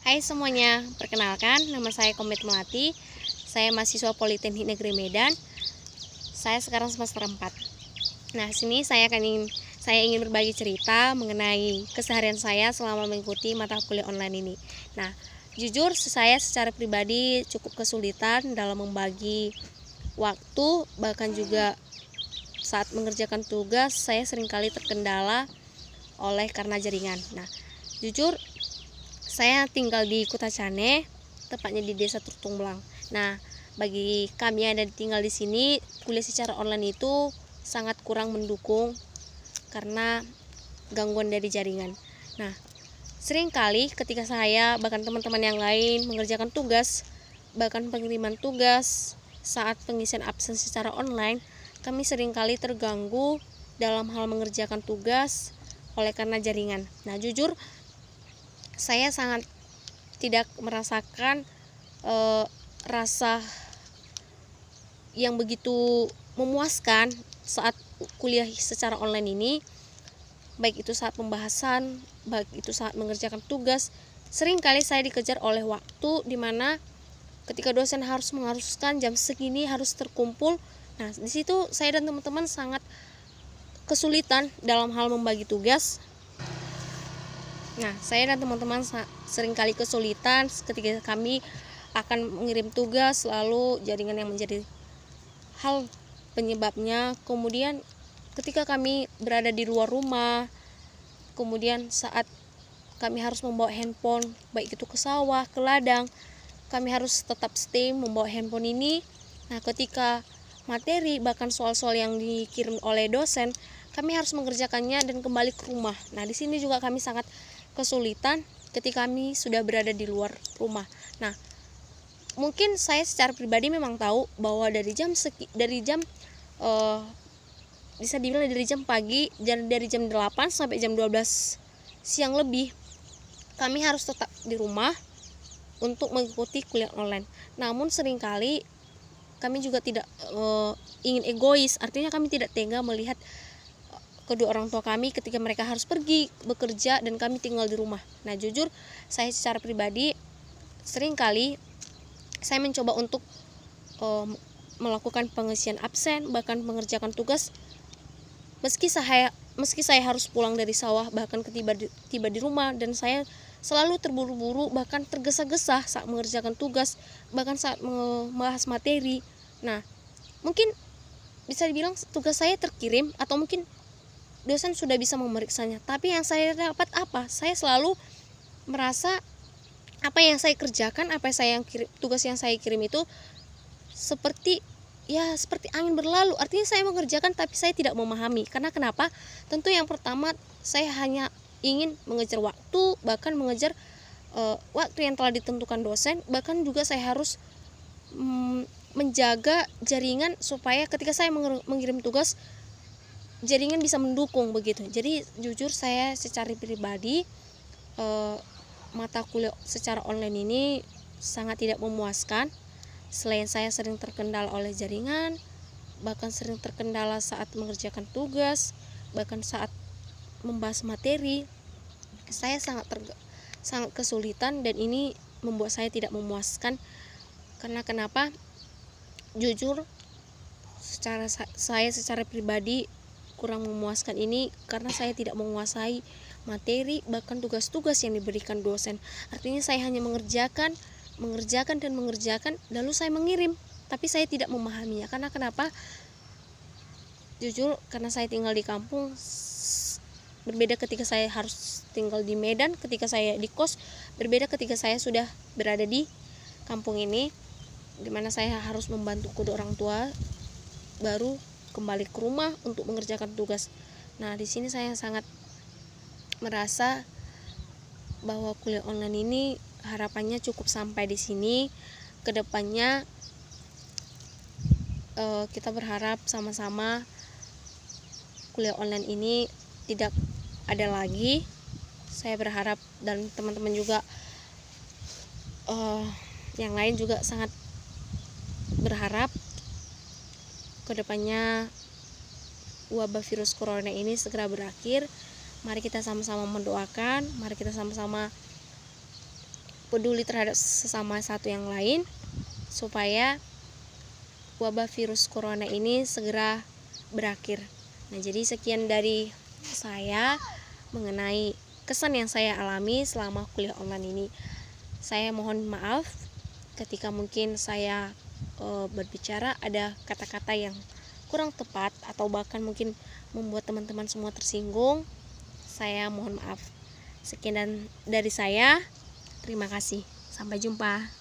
Hai semuanya, perkenalkan nama saya Komit Melati. Saya mahasiswa Politeknik Negeri Medan. Saya sekarang semester 4. Nah, sini saya ingin berbagi cerita mengenai keseharian saya selama mengikuti mata kuliah online ini. Nah, jujur saya secara pribadi cukup kesulitan dalam membagi waktu, bahkan juga saat mengerjakan tugas saya seringkali terkendala karena jaringan. Nah, jujur saya tinggal di Kutacane, tepatnya di Desa Turtungbelang. Nah, bagi kami yang ada tinggal di sini, kuliah secara online itu sangat kurang mendukung karena gangguan dari jaringan. Nah, seringkali ketika saya bahkan teman-teman yang lain mengerjakan tugas, bahkan pengiriman tugas saat pengisian absen secara online, kami seringkali terganggu dalam hal mengerjakan tugas oleh karena jaringan. Nah, jujur saya sangat tidak merasakan rasa yang begitu memuaskan saat kuliah secara online ini, baik itu saat pembahasan, baik itu saat mengerjakan tugas. Seringkali saya dikejar oleh waktu di mana ketika dosen harus mengharuskan jam segini harus terkumpul. Nah, di situ saya dan teman-teman sangat kesulitan dalam hal membagi tugas. Nah, saya dan teman-teman seringkali kesulitan ketika kami akan mengirim tugas, lalu jaringan yang menjadi hal penyebabnya. Kemudian ketika kami berada di luar rumah, kemudian saat kami harus membawa handphone, baik itu ke sawah, ke ladang, kami harus tetap stay membawa handphone ini. Nah, ketika materi bahkan soal-soal yang dikirim oleh dosen, kami harus mengerjakannya dan kembali ke rumah. Nah, di sini juga kami sangat kesulitan ketika kami sudah berada di luar rumah. Nah, mungkin saya secara pribadi memang tahu bahwa bisa dibilang dari jam pagi, dari jam 8 sampai jam 12 siang lebih, kami harus tetap di rumah untuk mengikuti kuliah online. Namun seringkali kami juga tidak ingin egois, artinya kami tidak tega melihat kedua orang tua kami ketika mereka harus pergi bekerja dan kami tinggal di rumah. Nah, jujur saya secara pribadi seringkali saya mencoba untuk melakukan pengisian absen, bahkan mengerjakan tugas meski saya harus pulang dari sawah, bahkan tiba di rumah, dan saya selalu terburu-buru bahkan tergesa-gesa saat mengerjakan tugas, bahkan saat membahas materi. Nah, mungkin bisa dibilang tugas saya terkirim atau mungkin dosen sudah bisa memeriksanya, tapi yang saya dapat apa? Saya selalu merasa apa yang saya kerjakan, tugas yang saya kirim itu seperti angin berlalu. Artinya saya mengerjakan tapi saya tidak memahami. Karena kenapa? Tentu yang pertama saya hanya ingin mengejar waktu, bahkan mengejar waktu yang telah ditentukan dosen, bahkan juga saya harus menjaga jaringan supaya ketika saya mengirim tugas jaringan bisa mendukung begitu. Jadi jujur saya secara pribadi mata kuliah secara online ini sangat tidak memuaskan. Selain saya sering terkendala oleh jaringan, bahkan sering terkendala saat mengerjakan tugas, bahkan saat membahas materi, saya sangat kesulitan, dan ini membuat saya tidak memuaskan. Karena kenapa? Jujur saya secara pribadi kurang memuaskan ini karena saya tidak menguasai materi bahkan tugas-tugas yang diberikan dosen. Artinya saya hanya mengerjakan lalu saya mengirim, tapi saya tidak memahaminya. Karena kenapa? Jujur karena saya tinggal di kampung, berbeda ketika saya harus tinggal di Medan, ketika saya di kos, berbeda ketika saya sudah berada di kampung ini, dimana saya harus membantu kedua orang tua baru kembali ke rumah untuk mengerjakan tugas. Nah, di sini saya sangat merasa bahwa kuliah online ini harapannya cukup sampai di sini. Kedepannya kita berharap sama-sama kuliah online ini tidak ada lagi. Saya berharap dan teman-teman juga yang lain juga sangat berharap kedepannya wabah virus corona ini segera berakhir. Mari kita sama-sama mendoakan, mari kita sama-sama peduli terhadap sesama satu yang lain supaya wabah virus corona ini segera berakhir. Nah, jadi sekian dari saya mengenai kesan yang saya alami selama kuliah online ini. Saya mohon maaf ketika mungkin saya berbicara ada kata-kata yang kurang tepat atau bahkan mungkin membuat teman-teman semua tersinggung. Saya mohon maaf. Sekian dari saya. Terima kasih. Sampai jumpa.